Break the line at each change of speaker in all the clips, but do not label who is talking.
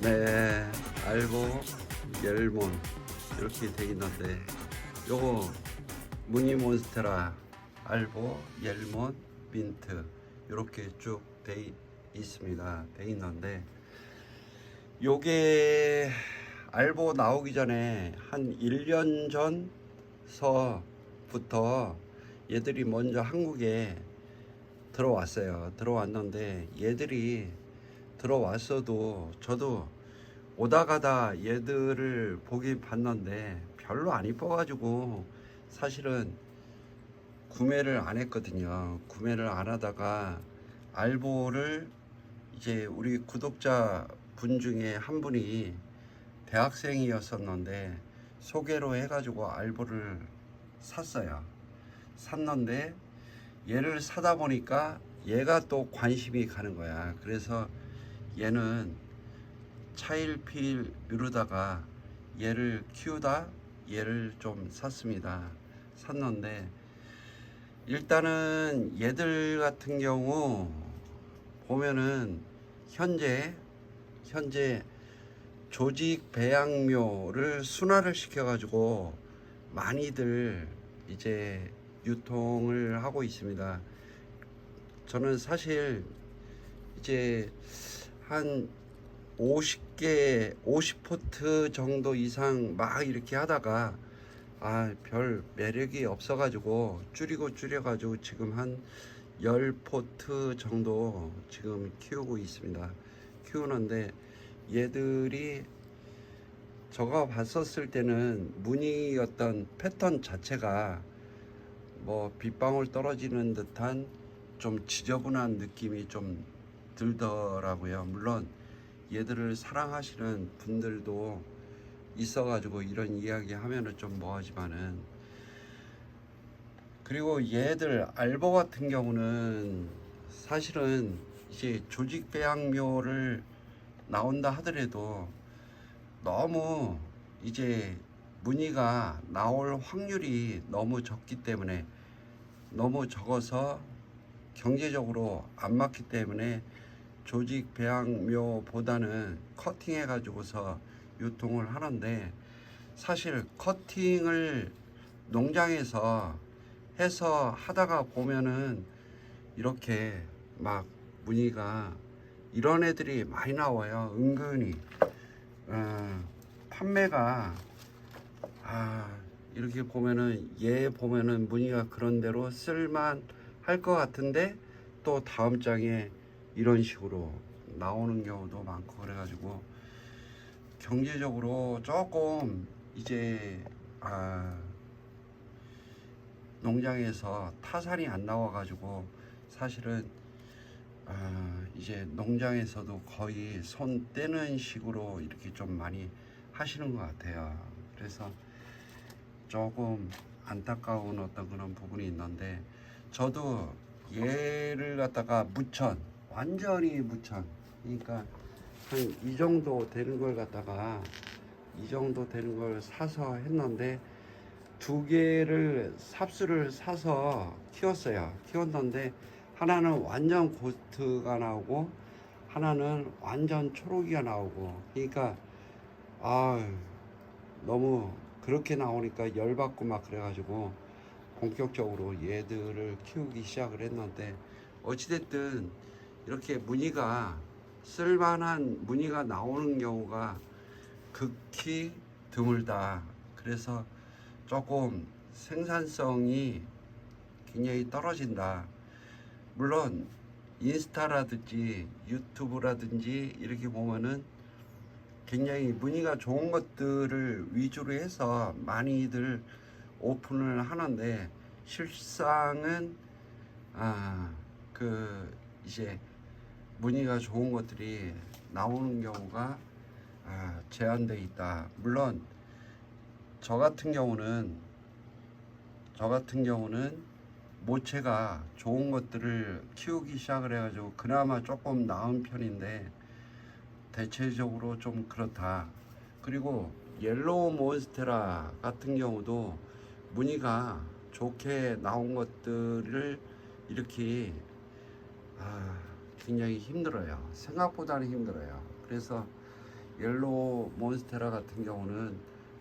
네, 알보, 옐몬 이렇게 돼 있는데 요거 무늬 몬스테라, 알보, 옐몬, 민트 이렇게 쭉 돼 있습니다. 돼 있는데 요게 알보 나오기 전에 한 1년 전서부터 얘들이 먼저 한국에 들어왔어요. 들어왔는데 얘들이 들어왔어도 저도 오다 가다 얘들을 보긴 봤는데 별로 안 이뻐가지고 사실은 구매를 안 했거든요. 구매를 안 하다가 알보를 이제 우리 구독자 분 중에 한 분이 대학생이었었는데 소개로 해가지고 알보를 샀어요. 샀는데 얘를 사다 보니까 얘가 또 관심이 가는 거야. 그래서 얘는 차일피일 미루다가 얘를 키우다 얘를 좀 샀습니다. 샀는데 일단은 얘들 같은 경우 보면은 현재 조직 배양묘를 순화를 시켜가지고 많이들 이제 유통을 하고 있습니다. 저는 사실 이제 한 50개, 50포트 정도 이상 막 이렇게 하다가 별 매력이 없어가지고 줄여가지고 지금 한 10포트 정도 지금 키우고 있습니다. 키우는데 얘들이 제가 봤었을 때는 무늬 패턴 자체가 뭐 빗방울 떨어지는 듯한 좀 지저분한 느낌이 좀 들더라고요. 물론 얘들을 사랑하시는 분들도 있어가지고 이런 이야기 하면은 좀 뭐하지만은, 그리고 얘들 알보 같은 경우는 사실은 이제 조직 배양묘를 나온다 하더라도 너무 이제 무늬가 나올 확률이 너무 적기 때문에, 너무 적어서 경제적으로 안 맞기 때문에 조직 배양묘보다는 커팅해 가지고서 유통을 하는데, 사실 커팅을 농장에서 해서 하다가 보면은 이렇게 막 무늬가 이런 애들이 많이 나와요. 은근히 판매가 이렇게 보면은 얘 보면은 무늬가 그런 대로 쓸만 할 것 같은데 또 다음 장에 이런 식으로 나오는 경우도 많고, 그래가지고 경제적으로 조금 이제 농장에서 타산이 안 나와가지고 사실은 이제 농장에서도 거의 손 떼는 식으로 이렇게 좀 많이 하시는 것 같아요. 그래서 조금 안타까운 어떤 그런 부분이 있는데, 저도 얘를 갖다가 완전히 무천, 그러니까 한 이 정도 되는 걸 갖다가 이 정도 되는 걸 사서 했는데, 두 개를 삽수를 사서 키웠는데 하나는 완전 고스트가 나오고 하나는 완전 초록이가 나오고, 그러니까 너무 그렇게 나오니까 열받고 막 그래가지고 본격적으로 얘들을 키우기 시작을 했는데, 어찌됐든 이렇게 무늬가 쓸만한 무늬가 나오는 경우가 극히 드물다. 그래서 조금 생산성이 굉장히 떨어진다. 물론 인스타라든지 유튜브라든지 이렇게 보면은 굉장히 무늬가 좋은 것들을 위주로 해서 많이들 오픈을 하는데, 실상은 이제 무늬가 좋은 것들이 나오는 경우가 제한되어 있다. 물론 저 같은 경우는 모체가 좋은 것들을 키우기 시작을 해가지고 그나마 조금 나은 편인데 대체적으로 좀 그렇다. 그리고 옐로우 몬스테라 같은 경우도 무늬가 좋게 나온 것들을 이렇게 굉장히 힘들어요. 생각보다는 힘들어요. 그래서 옐로우 몬스테라 같은 경우는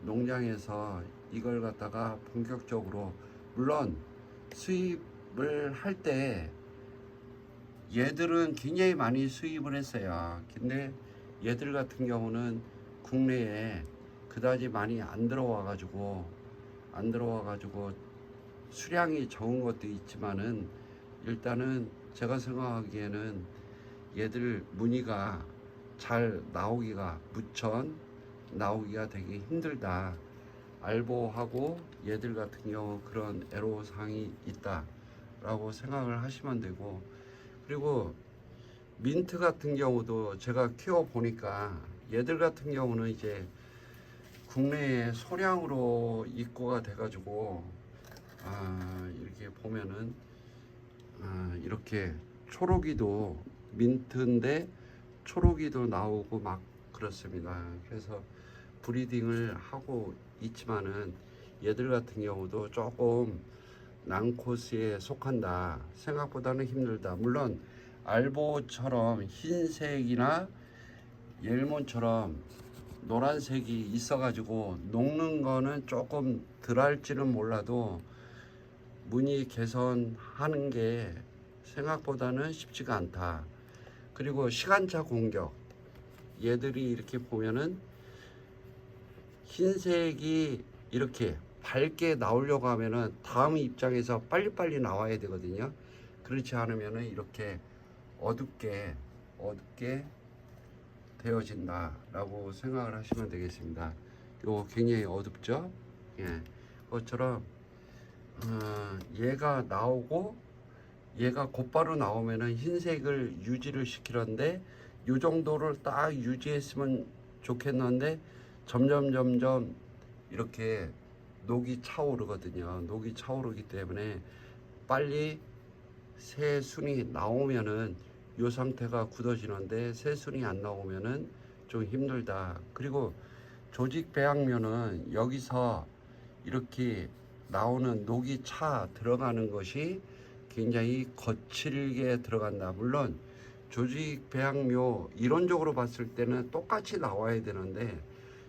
농장에서 이걸 갖다가 본격적으로, 물론 수입을 할 때 얘들은 굉장히 많이 수입을 했어요. 근데 얘들 같은 경우는 국내에 그다지 많이 안 들어와 가지고 수량이 적은 것도 있지만은, 일단은 제가 생각하기에는 얘들 무늬가 잘 나오기가, 무천 나오기가 되게 힘들다. 알보하고 얘들 같은 경우 그런 애로사항이 있다 라고 생각을 하시면 되고, 그리고 민트 같은 경우도 제가 키워 보니까 얘들 같은 경우는 이제 국내에 소량으로 입고가 돼 가지고 이렇게 보면은 이렇게 초록이도, 민트인데 초록이도 나오고 막 그렇습니다. 그래서 브리딩을 하고 있지만은 얘들 같은 경우도 조금 난코스에 속한다. 생각보다는 힘들다. 물론 알보처럼 흰색이나 옐몬처럼 노란색이 있어가지고 녹는 거는 조금 덜 할지는 몰라도 무늬 개선하는 게 생각보다는 쉽지가 않다. 그리고 시간차 공격, 얘들이 이렇게 보면은 흰색이 이렇게 밝게 나오려고 하면은 다음 입장에서 빨리빨리 나와야 되거든요. 그렇지 않으면은 이렇게 어둡게 되어진다 라고 생각을 하시면 되겠습니다. 이거 굉장히 어둡죠. 예, 그것처럼 얘가 나오고 얘가 곧바로 나오면은 흰색을 유지를 시키는데 이 정도를 딱 유지했으면 좋겠는데 점점 이렇게 녹이 차오르거든요. 녹이 차오르기 때문에 빨리 새 순이 나오면은 이 상태가 굳어지는데 새 순이 안 나오면은 좀 힘들다. 그리고 조직 배양묘는 여기서 이렇게 나오는 녹이 차 들어가는 것이 굉장히 거칠게 들어간다. 물론 조직 배양묘 이론적으로 봤을 때는 똑같이 나와야 되는데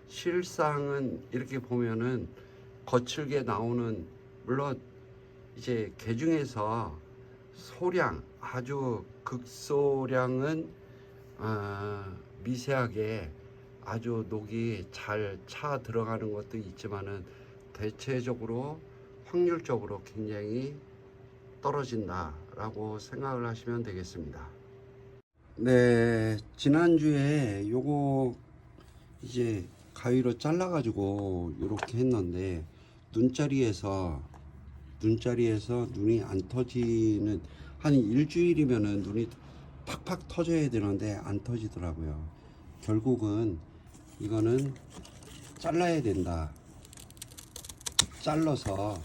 실상은 이렇게 보면은 거칠게 나오는, 물론 이제 개 중에서 소량, 아주 극소량은 미세하게 아주 녹이 잘 차 들어가는 것도 있지만은 대체적으로 확률적으로 굉장히 떨어진다 라고 생각을 하시면 되겠습니다. 네, 지난주에 요거 이제 가위로 잘라 가지고 이렇게 했는데 눈자리에서 눈이 안 터지는, 한 일주일이면은 눈이 팍팍 터져야 되는데 안 터지더라고요. 결국은 이거는 잘라야 된다. 잘라서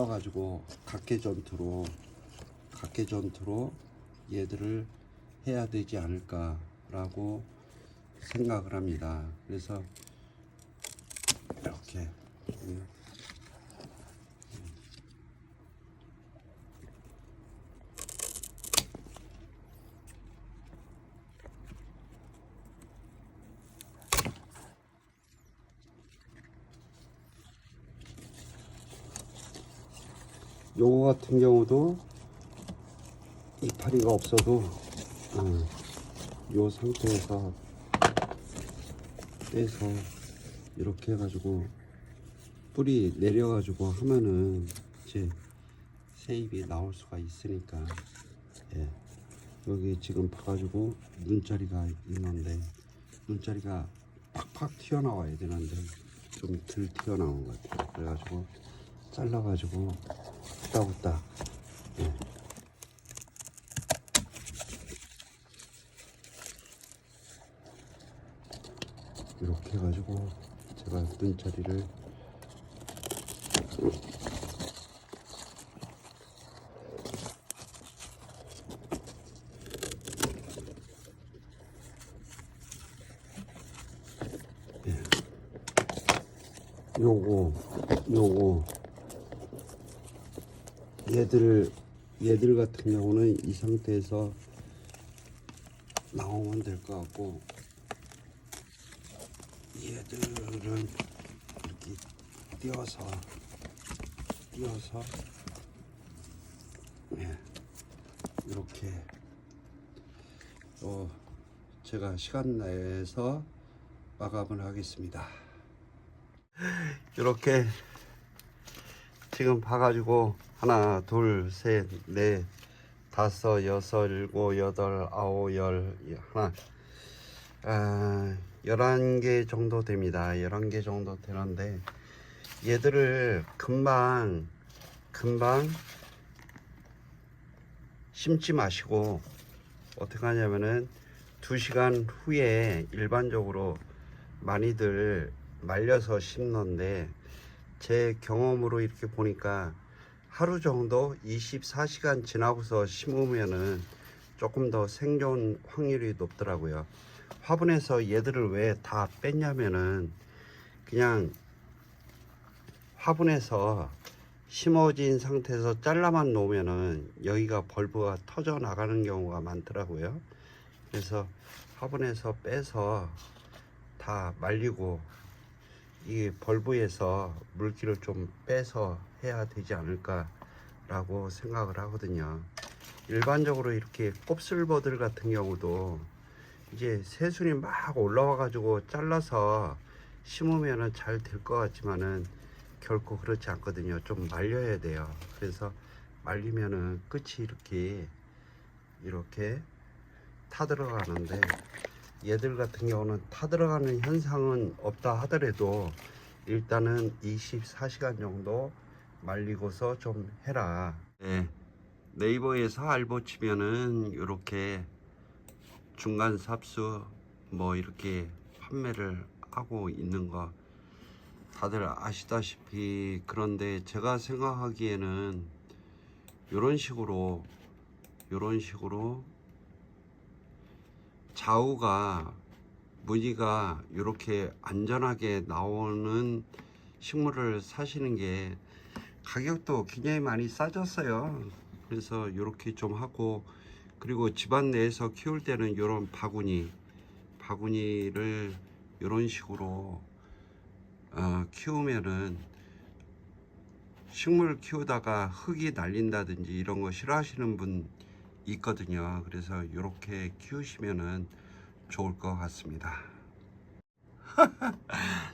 가지고 각개전투로 얘들을 해야 되지 않을까라고 생각을 합니다. 그래서 이렇게 요거 같은 경우도 이파리가 없어도 요 상태에서 떼서 이렇게 해가지고 뿌리 내려가지고 하면은 이제 새잎이 나올 수가 있으니까. 예. 여기 지금 봐가지고 눈자리가 있는데 눈자리가 팍팍 튀어나와야 되는데 좀 덜 튀어나온 것 같아요. 그래가지고 잘라가지고 후딱후딱, 예. 이렇게 해가지고 제가 눈자리를 요거 얘들 같은 경우는 이 상태에서 나오면 될 것 같고, 얘들은 이렇게 띄어서 예, 이렇게 제가 시간 내에서 마감을 하겠습니다. 이렇게 지금 봐가지고 하나, 둘, 셋, 넷, 다섯, 여섯, 일곱, 여덟, 아홉, 열, 하나, 11개 정도 됩니다. 11개 정도 되는데, 얘들을 금방 심지 마시고 어떻게 하냐면은 2시간 후에 일반적으로 많이들 말려서 심는데, 제 경험으로 이렇게 보니까 하루 정도 24시간 지나고서 심으면은 조금 더 생존 확률이 높더라고요. 화분에서 얘들을 왜 다 뺐냐면은, 그냥 화분에서 심어진 상태에서 잘라만 놓으면은 여기가 벌브가 터져 나가는 경우가 많더라고요. 그래서 화분에서 빼서 다 말리고 이 벌브에서 물기를 좀 빼서 해야 되지 않을까 라고 생각을 하거든요. 일반적으로 이렇게 곱슬버들 같은 경우도 이제 새순이 막 올라와 가지고 잘라서 심으면은 잘 될 것 같지만은 결코 그렇지 않거든요. 좀 말려야 돼요. 그래서 말리면은 끝이 이렇게 타 들어가는데, 얘들 같은 경우는 타 들어가는 현상은 없다 하더라도 일단은 24시간 정도 말리고서 좀 해라. 네, 네이버에서 알보 치면은 이렇게 중간 삽수 뭐 이렇게 판매를 하고 있는 거 다들 아시다시피, 그런데 제가 생각하기에는 이런 식으로 좌우가 무늬가 이렇게 안전하게 나오는 식물을 사시는 게 가격도 굉장히 많이 싸졌어요. 그래서 이렇게 좀 하고, 그리고 집안 내에서 키울 때는 이런 바구니를 이런 식으로 키우면은, 식물 키우다가 흙이 날린다든지 이런 거 싫어하시는 분 있거든요. 그래서 이렇게 키우시면은 좋을 것 같습니다.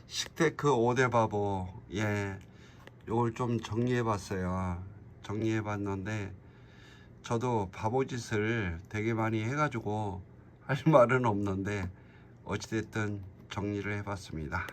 식테크 5대 바보, 예, 요걸 좀 정리해 봤어요. 정리해 봤는데 저도 바보짓을 되게 많이 해가지고 할 말은 없는데 어찌됐든 정리를 해 봤습니다.